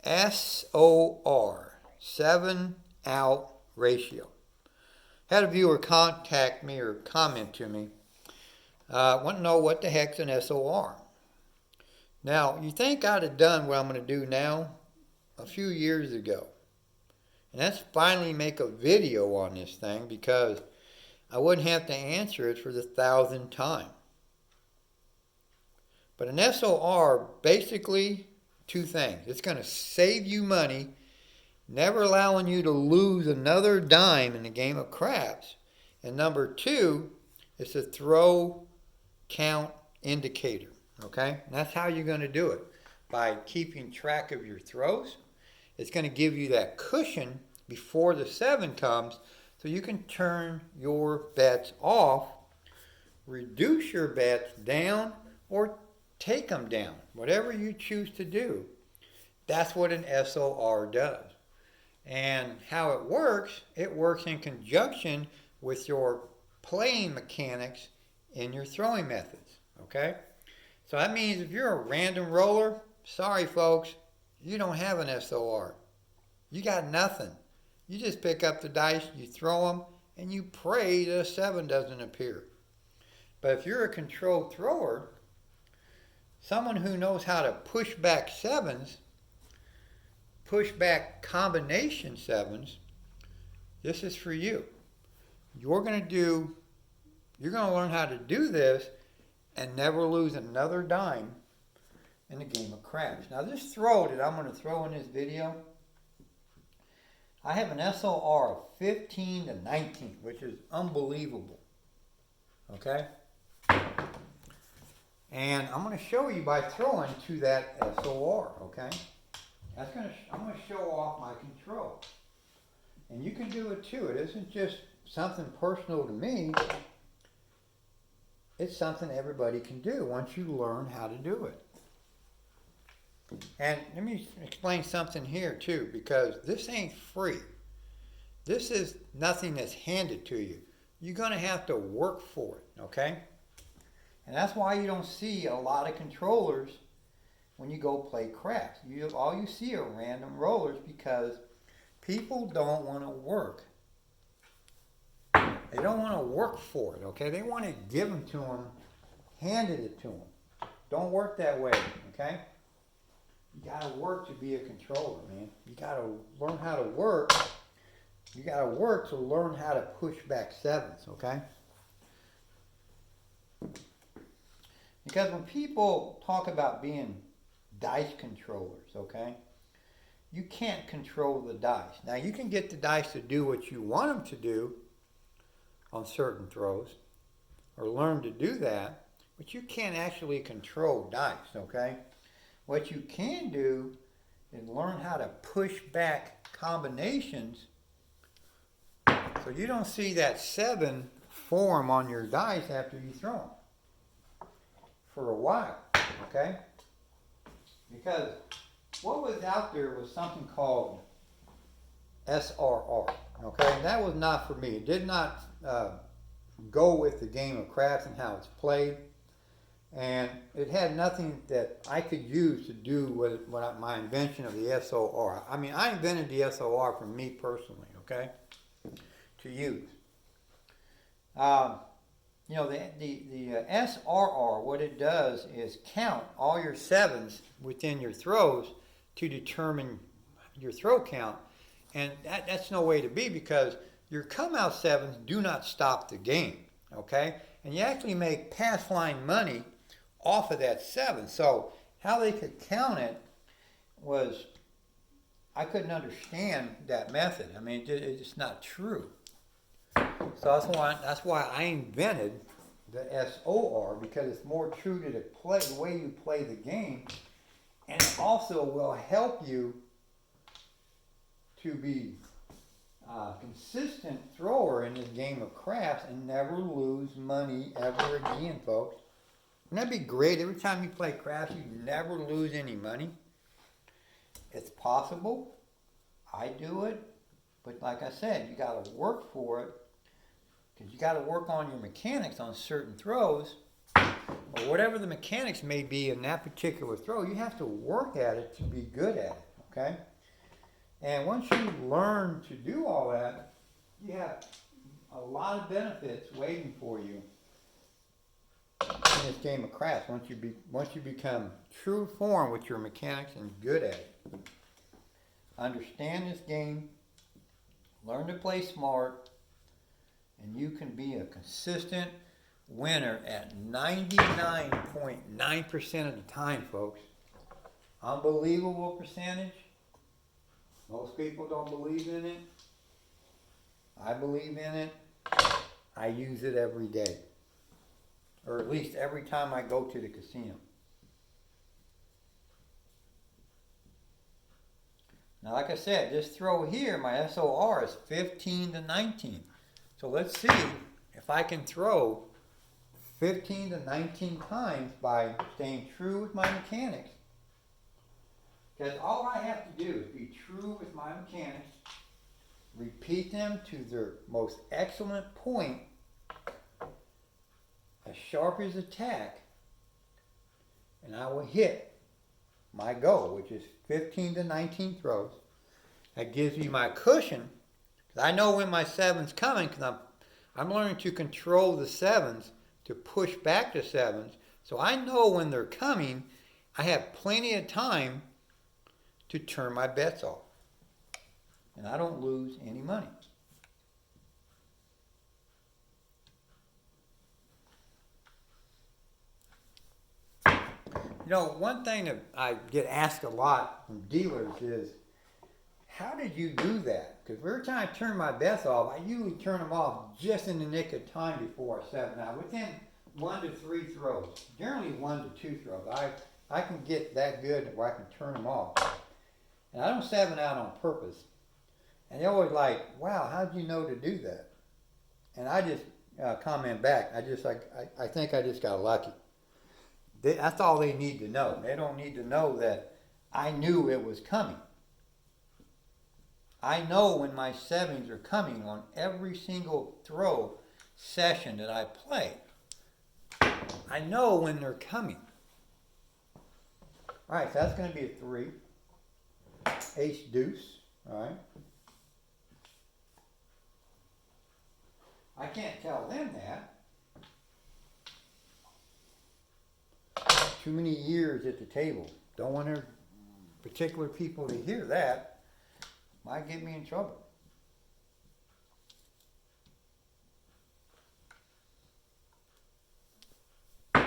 SOR, 7 out ratio. Had a viewer contact me or comment to me. Want to know what the heck's an SOR. Now, you think I'd have done what I'm going to do now a few years ago. And that's finally make a video on this thing because I wouldn't have to answer it for the 1,000th time. But an SOR, basically, two things. It's going to save you money, never allowing you to lose another dime in a game of craps. And number two, it's a throw count indicator. Okay? And that's how you're going to do it. By keeping track of your throws. It's going to give you that cushion before the 7 comes so you can turn your bets off, reduce your bets down, or take them down. Whatever you choose to do, that's what an SOR does. And how it works in conjunction with your playing mechanics in your throwing methods. Okay? So that means if you're a random roller, sorry folks, you don't have an SOR. You got nothing. You just pick up the dice, you throw them, and you pray that a 7 doesn't appear. But if you're a controlled thrower, someone who knows how to push back 7s, push back combination 7s, this is for you. You're going to learn how to do this and never lose another dime in a game of craps. Now this throw that I'm going to throw in this video, I have an SOR of 15 to 19, which is unbelievable. Okay? And I'm going to show you by throwing to that SOR, okay? I'm going to show off my control. And you can do it too. It isn't just something personal to me. It's something everybody can do once you learn how to do it. And let me explain something here too, because this ain't free. This is nothing that's handed to you. You're going to have to work for it, okay? And that's why you don't see a lot of controllers when you go play craps. All you see are random rollers because people don't want to work. They don't want to work for it, okay? They want it given to them, handed it to them. Don't work that way, okay? You got to work to be a controller, man. You got to learn how to work. You got to work to learn how to push back 7s, okay? Because when people talk about being dice controllers, okay, you can't control the dice. Now, you can get the dice to do what you want them to do on certain throws, or learn to do that, but you can't actually control dice, okay? What you can do is learn how to push back combinations so you don't see that 7 form on your dice after you throw them for a while, okay? Because what was out there was something called SRR, okay? And that was not for me. It did not go with the game of craps and how it's played. And it had nothing that I could use to do with my invention of the SOR. I mean, I invented the SOR for me personally, okay, to use. You know, the SRR, what it does is count all your 7s within your throws to determine your throw count. And that's no way to be because your come out 7s do not stop the game, okay? And you actually make pass line money off of that 7. So how they could count it was, I couldn't understand that method. I mean, it's just not true. So that's why I invented the SOR, because it's more true to the way you play the game, and it also will help you to be a consistent thrower in this game of craps and never lose money ever again, folks. Wouldn't that be great? Every time you play craps, you never lose any money. It's possible. I do it. But like I said, you got to work for it. Because you got to work on your mechanics on certain throws. Or whatever the mechanics may be in that particular throw, you have to work at it to be good at it. Okay? And once you learn to do all that, you have a lot of benefits waiting for you in this game of craps once you become true form with your mechanics and good at it. Understand this game, learn to play smart, and you can be a consistent winner at 99.9% of the time, folks. Unbelievable percentage. Most people don't believe in it. I believe in it. I use it every day. Or at least every time I go to the casino. Now, like I said, this throw here, my SOR is 15 to 19. So let's see if I can throw 15 to 19 times by staying true with my mechanics. Because all I have to do is be true with my mechanics, repeat them to their most excellent point, as sharp as attack, and I will hit my goal, which is 15 to 19 throws. That gives me my cushion, because I know when my seven's coming, because I'm learning to control the sevens to push back the sevens, so I know when they're coming. I have plenty of time to turn my bets off, and I don't lose any money. You know, one thing that I get asked a lot from dealers is, how did you do that? Because every time I turn my bets off, I usually turn them off just in the nick of time before I 7 out, within 1 to 3 throws, generally 1 to 2 throws. I can get that good where I can turn them off. And I don't 7 out on purpose. And they're always like, wow, how'd you know to do that? And I just comment back, I think I just got lucky. That's all they need to know. They don't need to know that I knew it was coming. I know when my sevens are coming on every single throw session that I play. I know when they're coming. All right, so that's going to be a 3. Ace deuce, all right. I can't tell them that. Too many years at the table. Don't want particular people to hear that. Might get me in trouble. All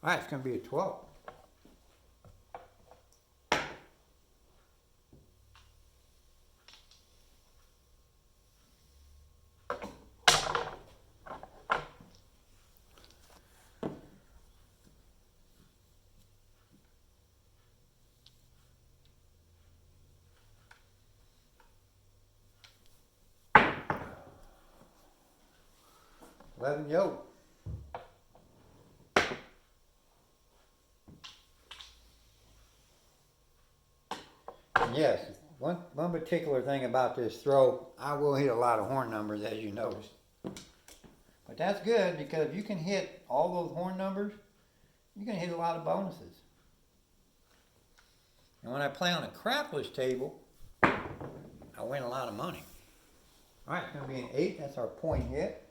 right, it's going to be a 12. Yo. Yes, one particular thing about this throw, I will hit a lot of horn numbers, as you noticed. But that's good, because if you can hit all those horn numbers, you can hit a lot of bonuses. And when I play on a crapless table, I win a lot of money. All right, it's going to be an 8. That's our point hit.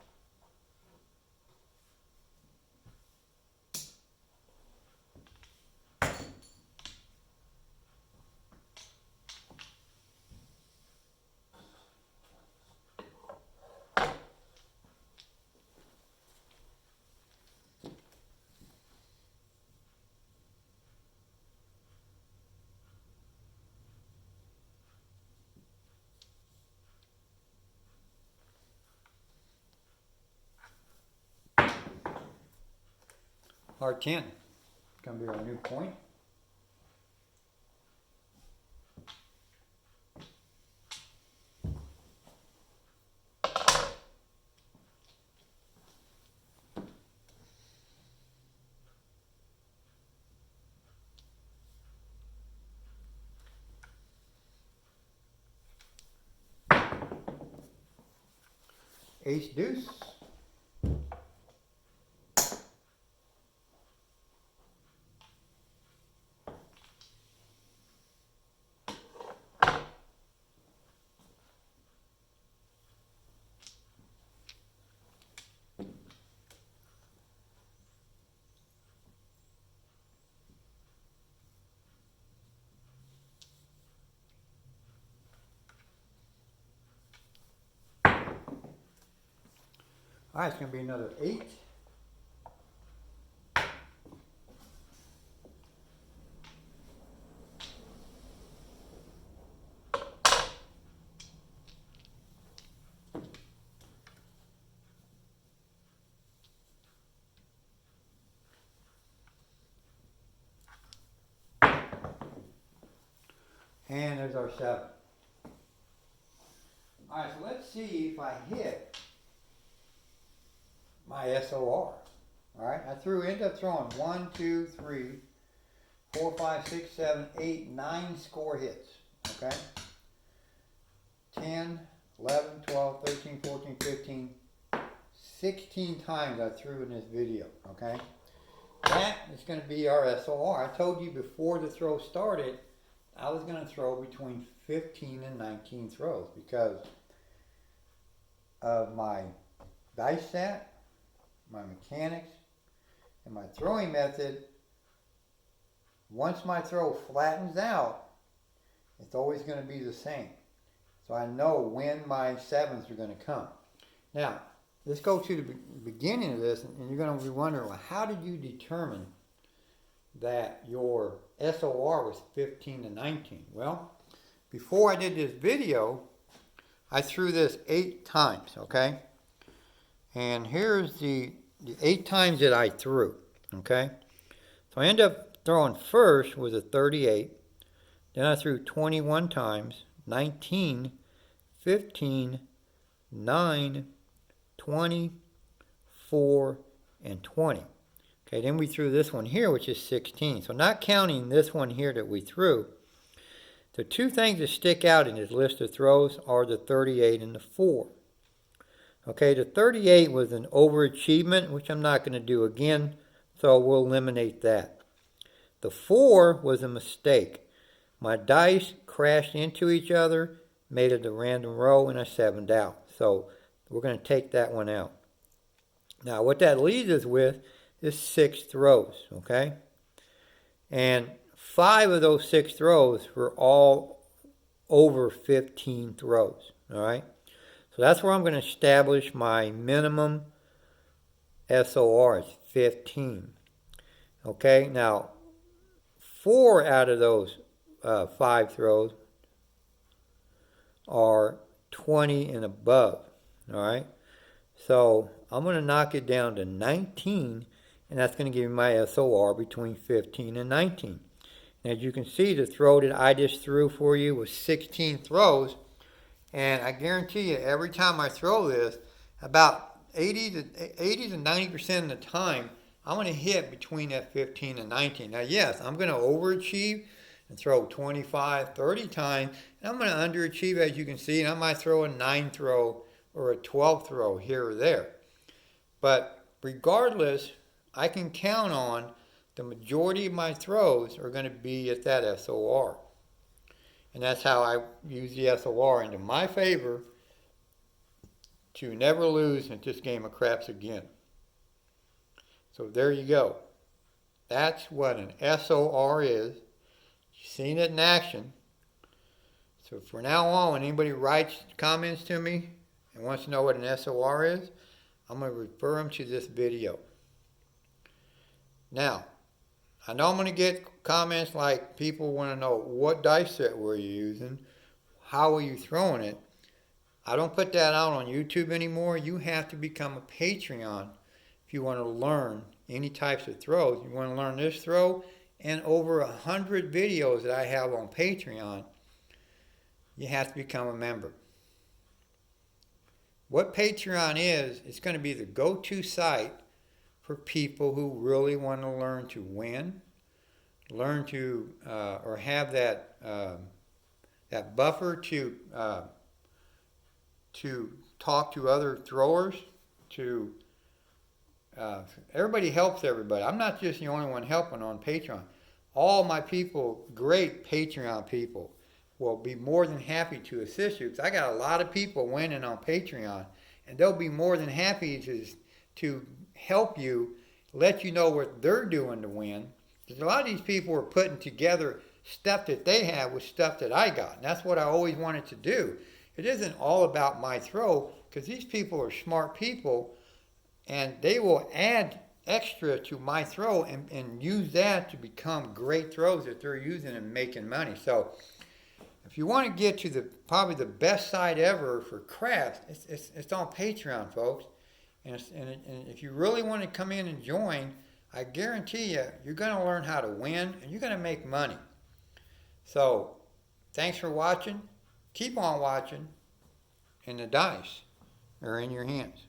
Hard 10. It's going to be our new point. Ace deuce. All right, it's going to be another 8. And there's our 7. Alright, so let's see if I hit my SOR. Alright, ended up throwing 1, 2, 3, 4, 5, 6, 7, 8, 9 score hits. Okay? 10, 11, 12, 13, 14, 15, 16 times I threw in this video. Okay? That is going to be our SOR. I told you before the throw started, I was going to throw between 15 and 19 throws because of my dice set, my mechanics, and my throwing method. Once my throw flattens out, it's always going to be the same. So I know when my 7s are going to come. Now, let's go to the beginning of this, and you're going to be wondering, well, how did you determine that your SOR was 15 to 19? Well, before I did this video, I threw this 8 times, okay? And here's the 8 times that I threw, okay? So I ended up throwing first with a 38. Then I threw 21 times, 19, 15, 9, 20, 4, and 20. Okay, then we threw this one here, which is 16. So not counting this one here that we threw, the 2 things that stick out in this list of throws are the 38 and the 4. Okay, the 38 was an overachievement, which I'm not going to do again, so we'll eliminate that. The 4 was a mistake. My dice crashed into each other, made it a random row, and I 7'd out. So we're going to take that one out. Now, what that leaves us with is 6 throws, okay? And 5 of those 6 throws were all over 15 throws, all right? So that's where I'm going to establish my minimum SOR is 15. Okay, now 4 out of those 5 throws are 20 and above, all right? So I'm going to knock it down to 19, and that's going to give me my SOR between 15 and 19. And as you can see, the throw that I just threw for you was 16 throws. And I guarantee you, every time I throw this, about 80 to 90% of the time, I'm going to hit between that 15 and 19. Now, yes, I'm going to overachieve and throw 25, 30 times. And I'm going to underachieve, as you can see, and I might throw a 9 throw or a 12 throw here or there. But regardless, I can count on the majority of my throws are going to be at that SOR. And that's how I use the SOR into my favor to never lose at this game of craps again. So there you go. That's what an SOR is. You've seen it in action. So from now on, when anybody writes comments to me and wants to know what an SOR is, I'm going to refer them to this video. Now, I know I'm going to get comments like people want to know what dice set were you using, how are you throwing it. I don't put that out on YouTube anymore. You have to become a Patreon if you want to learn any types of throws. You want to learn this throw and over 100 videos that I have on Patreon, you have to become a member. What Patreon is, it's going to be the go-to site for people who really want to learn to win, learn to, or have that that buffer to talk to other throwers. To everybody helps everybody. I'm not just the only one helping on Patreon. All my people, great Patreon people, will be more than happy to assist you. Because I got a lot of people winning on Patreon, and they'll be more than happy to help you, let you know what they're doing to win. Because a lot of these people are putting together stuff that they have with stuff that I got. And that's what I always wanted to do. It isn't all about my throw, because these people are smart people and they will add extra to my throw and use that to become great throws that they're using and making money. So if you want to get to the probably the best site ever for craps, it's on Patreon, folks. And if you really want to come in and join, I guarantee you, you're going to learn how to win and you're going to make money. So, thanks for watching. Keep on watching. And the dice are in your hands.